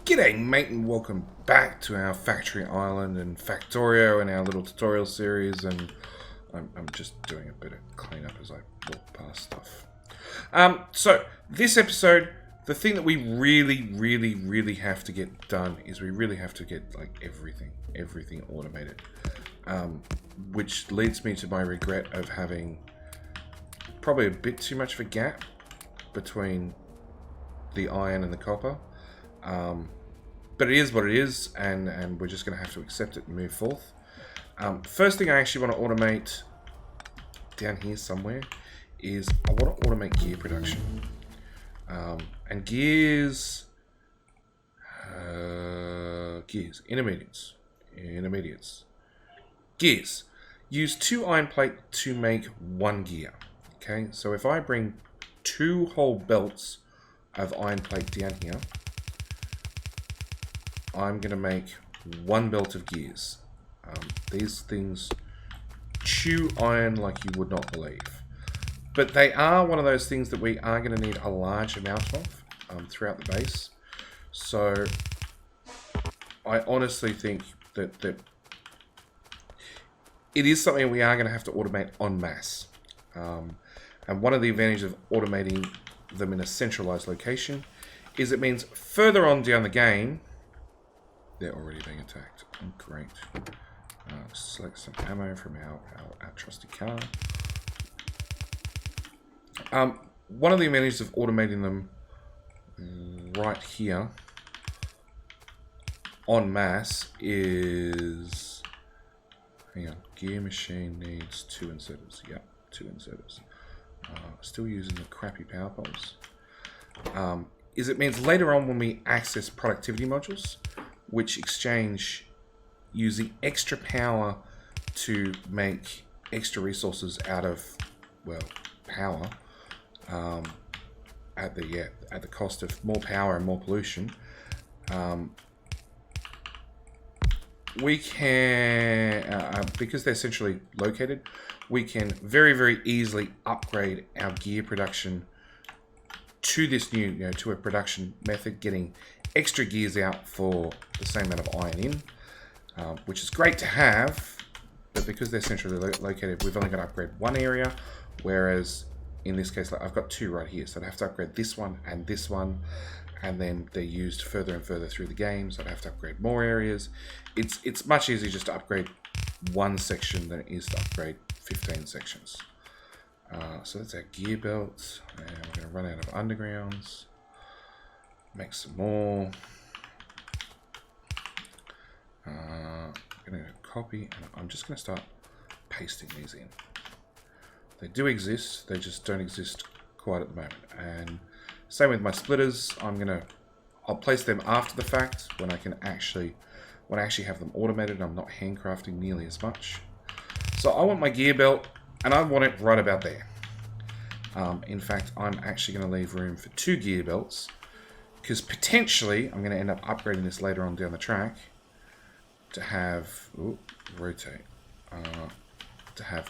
G'day mate and welcome back to our Factory Island and Factorio and our little tutorial series, and I'm just doing a bit of cleanup as I walk past stuff. So this episode, the thing that we really have to get done is we really have to get like everything automated. Which leads me to my regret of having probably a bit too much of a gap between the iron and the copper. But it is what it is, and we're just going to have to accept it and move forth. First thing I actually want to automate down here somewhere is I want to automate gear production. And gears, intermediates. Gears. Use 2 iron plate to make 1 gear. Okay, so if I bring 2 whole belts of iron plate down here, I'm going to make 1 belt of gears. These things chew iron like you would not believe. But they are one of those things that we are going to need a large amount of throughout the base. So I honestly think that it is something we are going to have to automate en masse. And one of the advantages of automating them in a centralized location is it means further on down the game, they're already being attacked. Oh, great. Select some ammo from our trusty car. One of the advantages of automating them right here en masse is... Hang on. Gear machine needs 2 inserters. Yep, 2 inserters. Still using the crappy power poles. It means later on when we access productivity modules, which exchange using extra power to make extra resources out of, well, power, at the cost of more power and more pollution. We can, because they're centrally located, we can very easily upgrade our gear production to this new, to a production method, getting extra gears out for the same amount of iron in, which is great to have, but because they're centrally located, we've only got to upgrade 1 area, whereas in this case, like, I've got 2 right here, so I'd have to upgrade this one, and then they're used further and further through the game, so I'd have to upgrade more areas. It's much easier just to upgrade 1 section than it is to upgrade 15 sections. So that's our gear belts, and we're going to run out of undergrounds. Make some more. I'm going to copy, and I'm just going to start pasting these in. They do exist, they just don't exist quite at the moment. And same with my splitters. I'll place them after the fact when I actually have them automated and I'm not handcrafting nearly as much. So I want my gear belt, and I want it right about there. In fact, I'm actually going to leave room for 2 gear belts, because potentially I'm going to end up upgrading this later on down the track to have, rotate, to have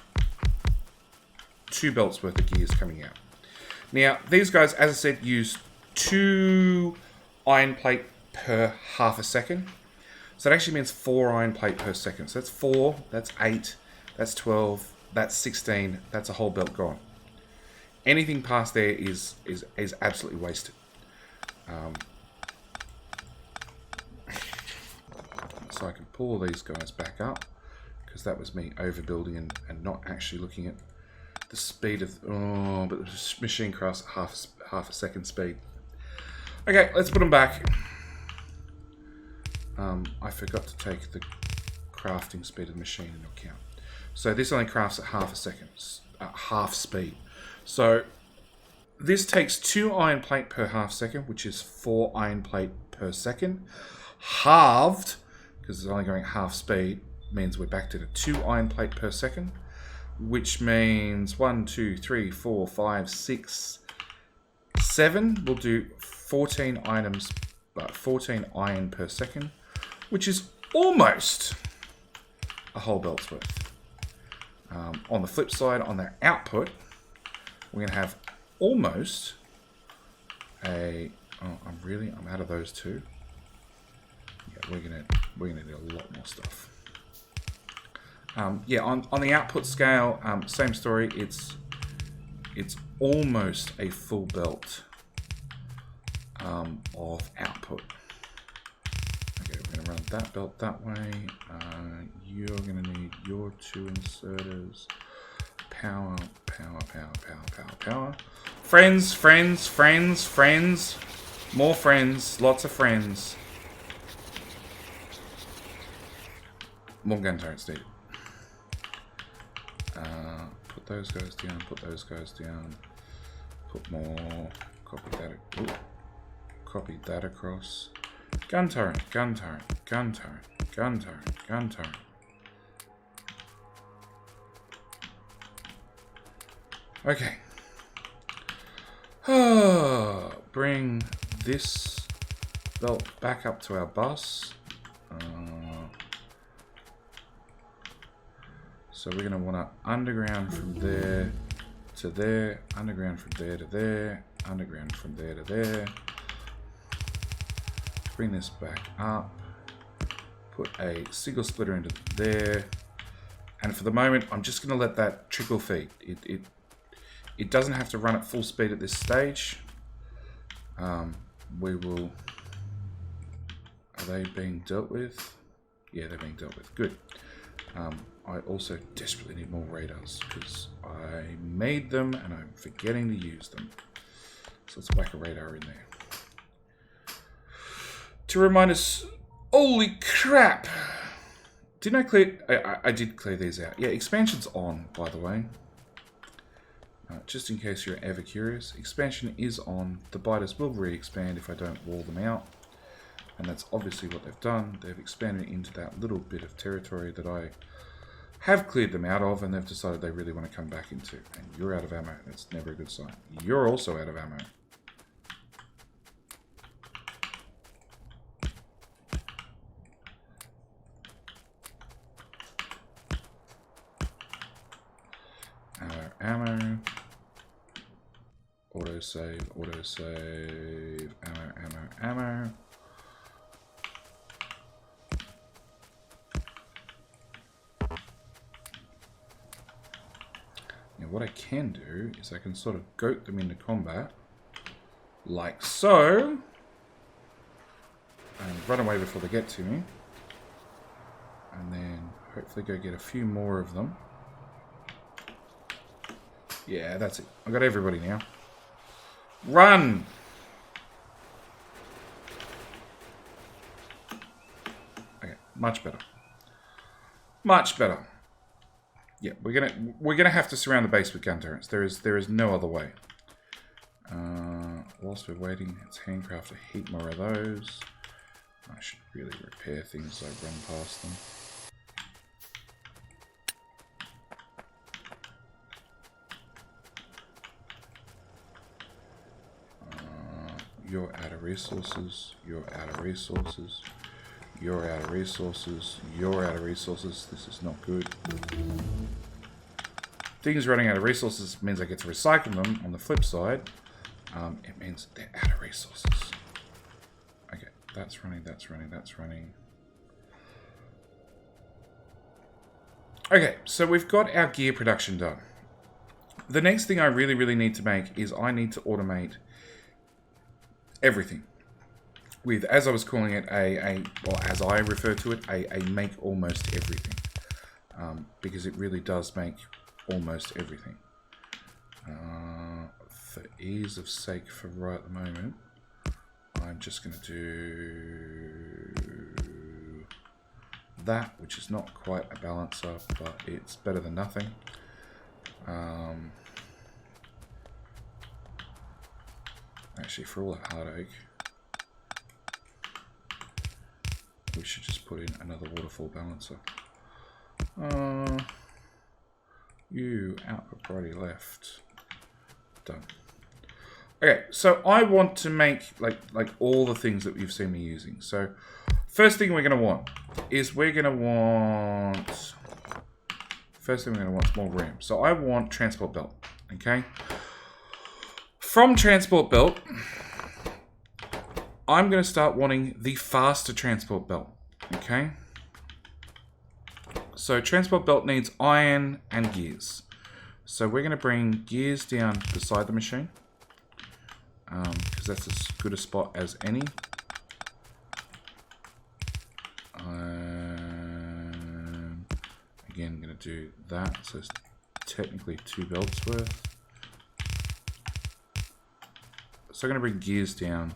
2 belts worth of gears coming out. Now, these guys, as I said, use 2 iron plate per half a second. So it actually means 4 iron plate per second. So that's 4, that's 8, that's 12, that's 16, that's a whole belt gone. Anything past there is absolutely wasted. So I can pull all these guys back up, because that was me overbuilding and not actually looking at the speed of... Oh, but the machine crafts at half a second speed. Okay, let's put them back. I forgot to take the crafting speed of the machine into account. So this only crafts at half a second, half speed. So this takes 2 iron plate per half second, which is 4 iron plate per second. Halved, because it's only going half speed, means we're back to the 2 iron plate per second, which means 1, 2, 3, 4, 5, 6, 7. We'll do 14 items, but 14 iron per second, which is almost a whole belt's worth. On the flip side, on their output, we're going to have almost a... Oh, I'm out of those 2. we're gonna do a lot more stuff. Yeah, on the output scale, same story. It's almost a full belt of output. Okay, we're gonna run that belt that way. You're gonna need your 2 inserters. Power, power, power, power, power, power. Friends, friends, friends, friends. More friends, lots of friends. More gun turrets needed. Put those guys down, put those guys down. Put more, copy that, ooh, copy that across. Gun turret, gun turret, gun turret, gun turret, gun turret. Okay. Bring this belt back up to our bus. So we're going to want to underground from there to there, underground from there to there, underground from there to there. Bring this back up. Put a single splitter into there. And for the moment, I'm just going to let that trickle feed. It doesn't have to run at full speed at this stage. We will... Are they being dealt with? Yeah, they're being dealt with. Good. I also desperately need more radars because I made them and I'm forgetting to use them. So let's whack a radar in there. To remind us... Holy crap! Didn't I clear... I did clear these out. Yeah, expansion's on, by the way. Just in case you're ever curious, expansion is on. The biters will re-expand if I don't wall them out. And that's obviously what they've done. They've expanded into that little bit of territory that I have cleared them out of, and they've decided they really want to come back into. And you're out of ammo. That's never a good sign. You're also out of ammo. Ammo. Autosave, autosave, ammo, ammo, ammo. Now what I can do is I can sort of goat them into combat, like so, and run away before they get to me, and then hopefully go get a few more of them. Yeah, that's it. I got everybody now. Run! Okay, much better. Much better. Yeah, we're gonna have to surround the base with gun turrets. There is no other way. Whilst we're waiting, let's handcraft a heap more of those. I should really repair things as I run past them. You're out of resources, you're out of resources, you're out of resources, you're out of resources. This is not good. Things running out of resources means I get to recycle them. On the flip side, it means they're out of resources. Okay, that's running, that's running, that's running. Okay, so we've got our gear production done. The next thing I really need to make is I need to automate everything with, as I was calling it, well, as I refer to it, a make almost everything, because it really does make almost everything. For ease of sake, for right at the moment, I'm just going to do that, which is not quite a balancer, but it's better than nothing. Actually, for all that heartache, we should just put in another waterfall balancer. You output priority left. Done. Okay, so I want to make like all the things that you've seen me using. So first thing we're going to want is more room. So I want transport belt. Okay. From transport belt, I'm going to start wanting the faster transport belt. Okay. So transport belt needs iron and gears. So we're going to bring gears down beside the machine. Because that's as good a spot as any. Again, I'm going to do that. So it's technically 2 belts worth. So I'm going to bring gears down.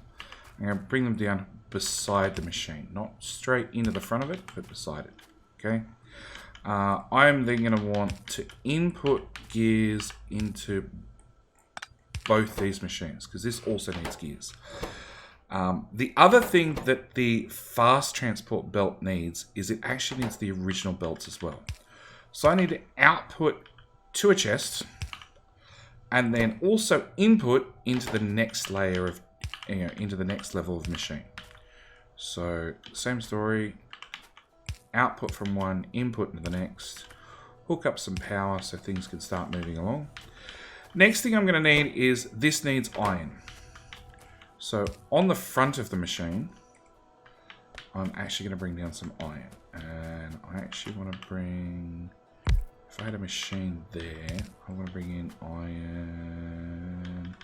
I'm going to bring them down beside the machine. Not straight into the front of it, but beside it. Okay. I'm then going to want to input gears into both these machines, because this also needs gears. The other thing that the fast transport belt needs is it actually needs the original belts as well. So I need to output to a chest and then also input into the next layer of, into the next level of machine. So same story, output from one, input into the next, hook up some power so things can start moving along. Next thing I'm going to need is, this needs iron. So on the front of the machine, I'm actually going to bring down some iron. And I actually want to bring, if I had a machine there, I want to bring in iron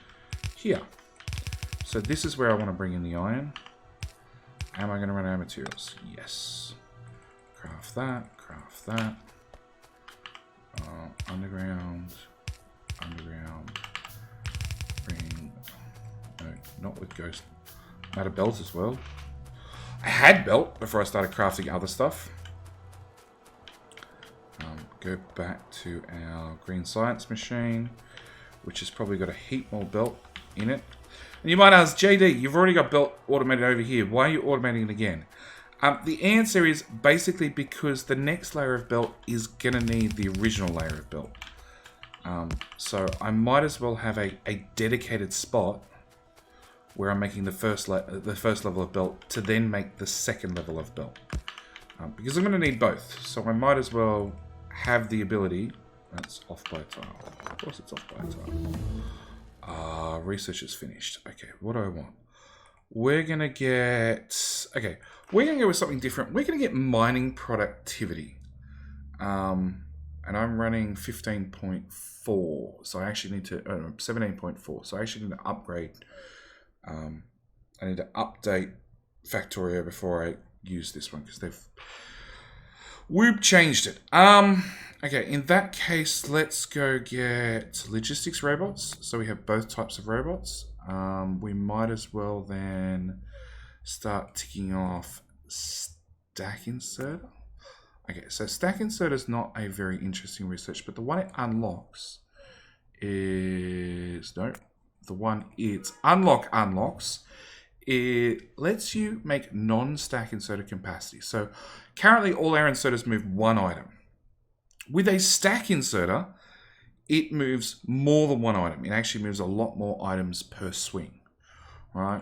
here. So this is where I want to bring in the iron. Am I going to run out of materials? Yes. Craft that, craft that. Underground. Bring, no, not with ghost. I'm out of belt as well. I had belt before I started crafting other stuff. Go back to our green science machine, which has probably got a heap more belt in it. And you might ask, JD, you've already got belt automated over here. Why are you automating it again? The answer is basically because the next layer of belt is going to need the original layer of belt. So I might as well have a dedicated spot where I'm making the first level of belt to then make the second level of belt. Because I'm going to need both. So I might as well have the ability. That's off by a tile. Of course it's off by a tile. Research is finished. Okay, what do I want? We're going to get... Okay, we're going to go with something different. We're going to get mining productivity. And I'm running 15.4. So I actually need to... 17.4. So I actually need to upgrade... I need to update Factorio before I use this one, because they've... Whoop changed it. Okay, in that case, let's go get logistics robots. So we have both types of robots. We might as well then start ticking off stack inserter. Okay, so stack inserter is not a very interesting research, but the one it unlocks is... No, the one it's unlocks. It lets you make non-stack inserter capacity. So currently all our inserters move one item. With a stack inserter, it moves more than one item. It actually moves a lot more items per swing. Right?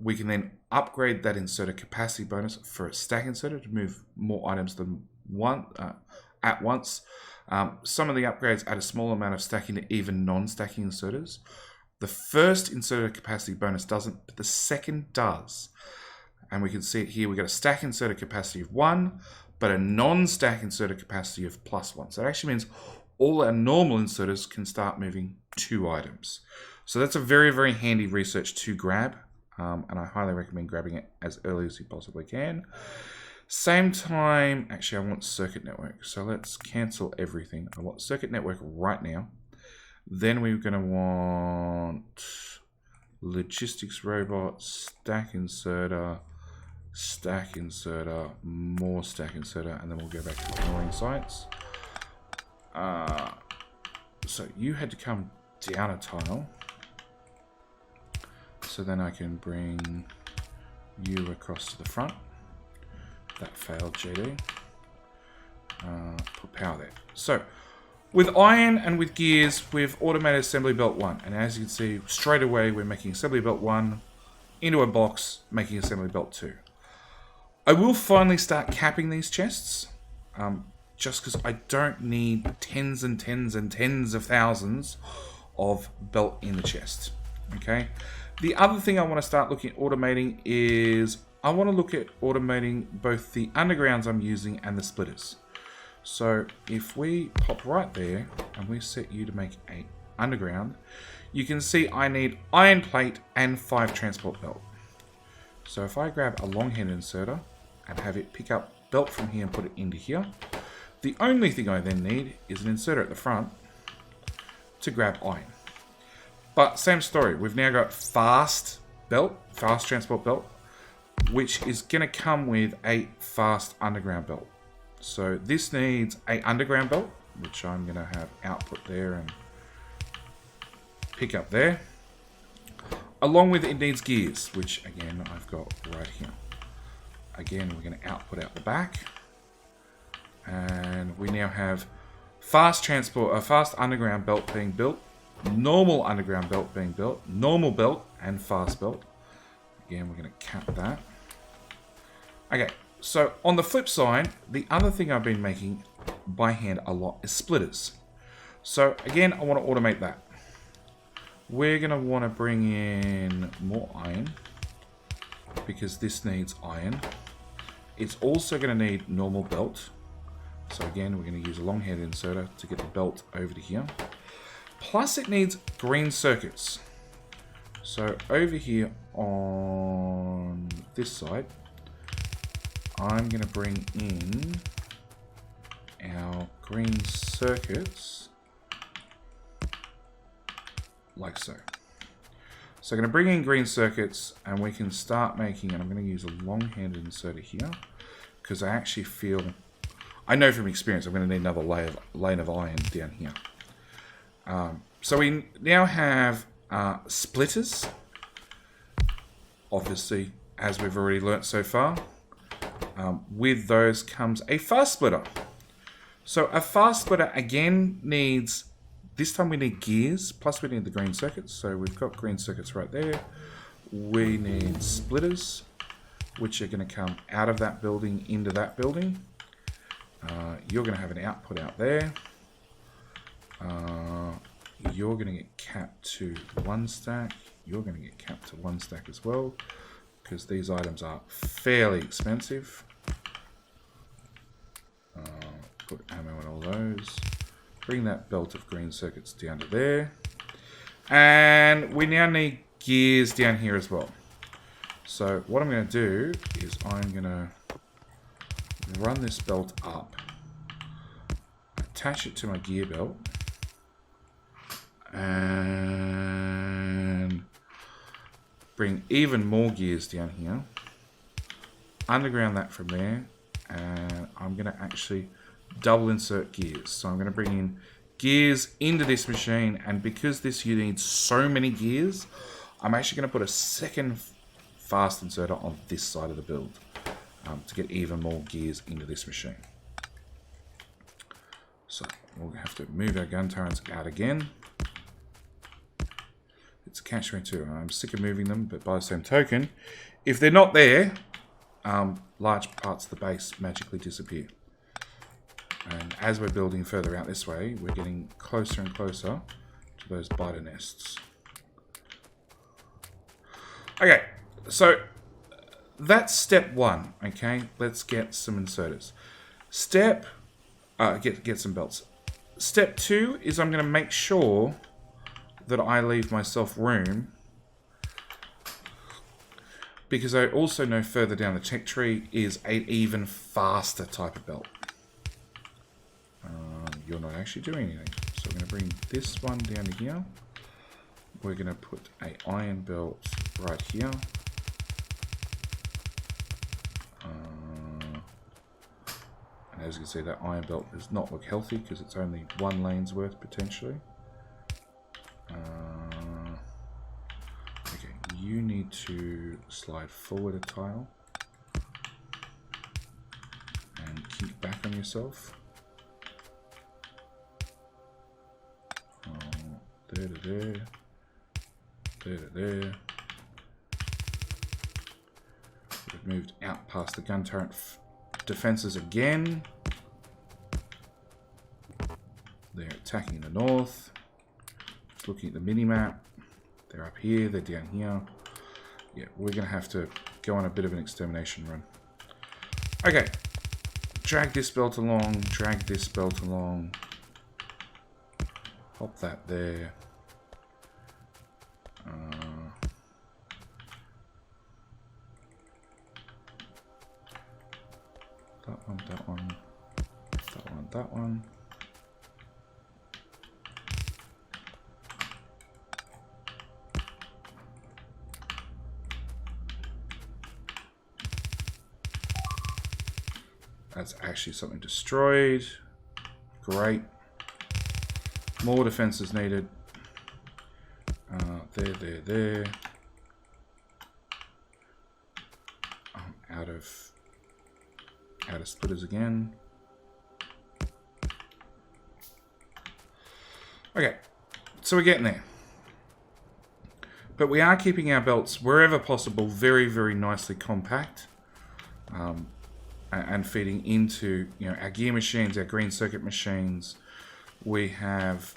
We can then upgrade that inserter capacity bonus for a stack inserter to move more items than one at once. Some of the upgrades add a small amount of stacking to even non-stacking inserters. The first inserter capacity bonus doesn't, but the second does. And we can see it here. We've got a stack inserter capacity of 1, but a non-stack inserter capacity of +1. So it actually means all our normal inserters can start moving 2 items. So that's a very, very handy research to grab. And I highly recommend grabbing it as early as you possibly can. Same time, actually I want circuit network. So let's cancel everything. I want circuit network right now. Then we're going to want logistics robot, stack inserter, more stack inserter, and then we'll go back to ignoring sites. So you had to come down a tile. So then I can bring you across to the front. That failed, JD. Put power there. So with iron and with gears, we've automated assembly belt 1. And as you can see, straight away, we're making assembly belt 1 into a box, making assembly belt 2. I will finally start capping these chests, just because I don't need tens and tens and tens of thousands of belt in the chest. Okay. The other thing I want to start looking at automating is I want to look at automating both the undergrounds I'm using and the splitters. So if we pop right there and we set you to make a underground, you can see I need iron plate and 5 transport belt. So if I grab a long head inserter and have it pick up belt from here and put it into here, the only thing I then need is an inserter at the front to grab iron. But same story, we've now got fast transport belt, which is going to come with a fast underground belt. So this needs a underground belt, which I'm going to have output there and pick up there. Along with it needs gears, which again I've got right here. Again, we're going to output out the back. And we now have fast underground belt being built, normal underground belt being built, normal belt and fast belt. Again, we're going to cap that. Okay, so on the flip side, the other thing I've been making by hand a lot is splitters. So again, I want to automate that. We're going to want to bring in more iron because this needs iron. It's also going to need normal belt. So again, we're going to use a long head inserter to get the belt over to here. Plus it needs green circuits. So over here on this side, I'm going to bring in our green circuits like so. So I'm going to bring in green circuits and we can start making, and I'm going to use a long-handed inserter here because I actually feel, I know from experience, I'm going to need another lane of iron down here. So we now have splitters, obviously, as we've already learnt so far. With those comes a fast splitter. So a fast splitter again needs, this time we need gears, plus we need the green circuits. So we've got green circuits right there. We need splitters, which are going to come out of that building into that building. You're going to have an output out there. You're going to get capped to 1 stack. You're going to get capped to 1 stack as well, because these items are fairly expensive. Put ammo in all those. Bring that belt of green circuits down to there. And we now need gears down here as well. So what I'm going to do is I'm going to run this belt up, attach it to my gear belt, and bring even more gears down here, underground that from there, and I'm going to actually double insert gears. So I'm going to bring in gears into this machine, and because this unit needs so many gears, I'm actually going to put a second fast inserter on this side of the build to get even more gears into this machine. So we'll have to move our gun turrets out again. It's catch-22. I'm sick of moving them, but by the same token, if they're not there, large parts of the base magically disappear. And as we're building further out this way, we're getting closer and closer to those biter nests. Okay, so that's step 1. Okay, let's get some inserters. Get some belts. Step 2 is I'm going to make sure that I leave myself room, because I also know further down the tech tree is an even faster type of belt. You're not actually doing anything. So I'm going to bring this one down to here. We're going to put an iron belt right here. And as you can see, that iron belt does not look healthy because it's only 1 lane's worth potentially. Okay, you need to slide forward a tile and keep back on yourself. There to there, there to there. We've moved out past the gun turret defenses again. They're attacking the north. Looking at the mini map, they're up here, they're down here. Yeah, we're going to have to go on a bit of an extermination run. Okay. Drag this belt along. Drag this belt along. Pop that there. That one, that one, that one, that one. That's actually something destroyed. Great. More defenses needed. There. Out of splitters again. Okay, so we're getting there. But we are keeping our belts, wherever possible, very, very nicely compact. And feeding into, you know, our gear machines, our green circuit machines. We have...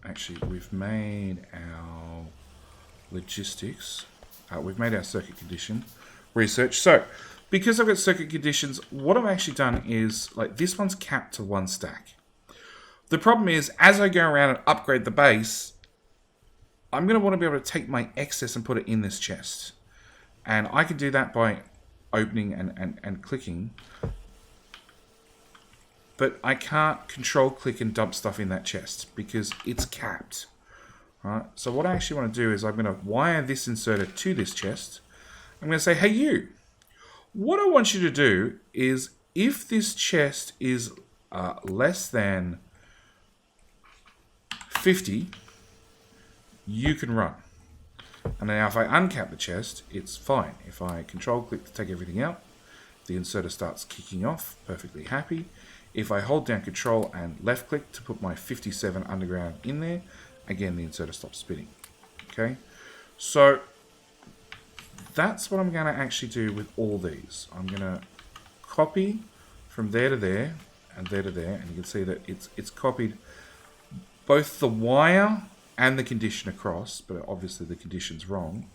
actually, we've made our logistics. We've made our circuit condition research. So, because I've got circuit conditions, what I've actually done is, like, this one's capped to 1 stack. The problem is, as I go around and upgrade the base, I'm going to want to be able to take my excess and put it in this chest. And I can do that by opening and clicking. But I can't control click and dump stuff in that chest because it's capped. Right? So what I actually want to do is I'm going to wire this inserter to this chest. I'm going to say, hey you, what I want you to do is if this chest is less than 50, you can run. And now if I uncap the chest, it's fine. If I control click to take everything out, the inserter starts kicking off, perfectly happy. If I hold down control and left click to put my 57 underground in there, again the inserter stops spinning. Okay, so that's what I'm going to actually do with all these. I'm going to copy from there to there and there to there, and you can see that it's copied both the wire and the condition across, but obviously the condition's wrong.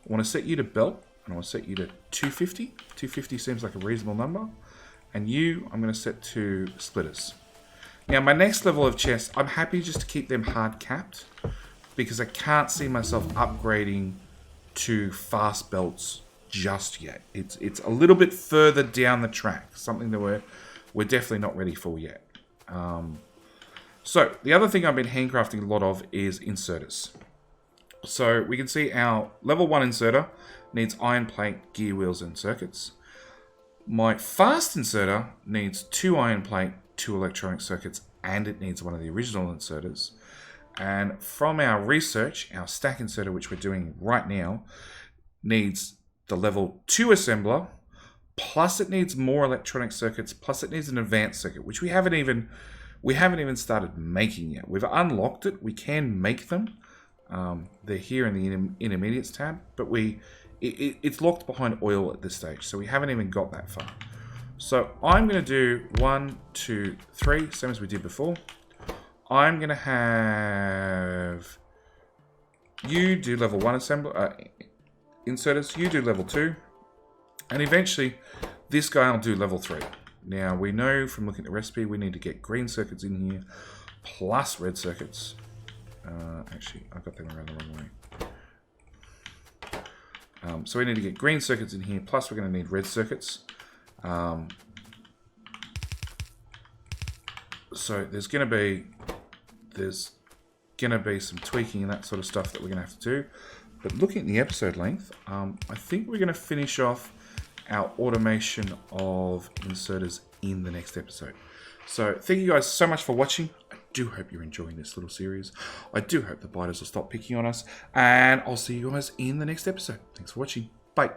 I want to set you to belt, and I want to set you to 250. 250 seems like a reasonable number. And you, I'm going to set to splitters. Now, my next level of chests, I'm happy just to keep them hard capped because I can't see myself upgrading to fast belts just yet. It's a little bit further down the track, something that we're definitely not ready for yet. So, the other thing I've been handcrafting a lot of is inserters. So, we can see our level 1 inserter needs iron plate, gear wheels, and circuits. My fast inserter needs 2 iron plate, 2 electronic circuits, and it needs one of the original inserters. And from our research, our stack inserter, which we're doing right now, needs the level 2 assembler, plus it needs more electronic circuits, plus it needs an advanced circuit, which we haven't even started making yet. We've unlocked it. We can make them. They're here in the intermediates tab, but it's locked behind oil at this stage, so we haven't even got that far. So I'm going to do 1, 2, 3, same as we did before. I'm going to have you do level 1 assembler inserters, you do level 2, and eventually this guy will do level 3. Now we know from looking at the recipe we need to get green circuits in here plus red circuits. Actually, I got them around the wrong way. So we need to get green circuits in here, plus we're going to need red circuits. So there's going to be some tweaking and that sort of stuff that we're going to have to do. But looking at the episode length, I think we're going to finish off our automation of inserters in the next episode. So thank you guys so much for watching. I do hope you're enjoying this little series. I do hope the biters will stop picking on us. And I'll see you guys in the next episode. Thanks for watching. Bye.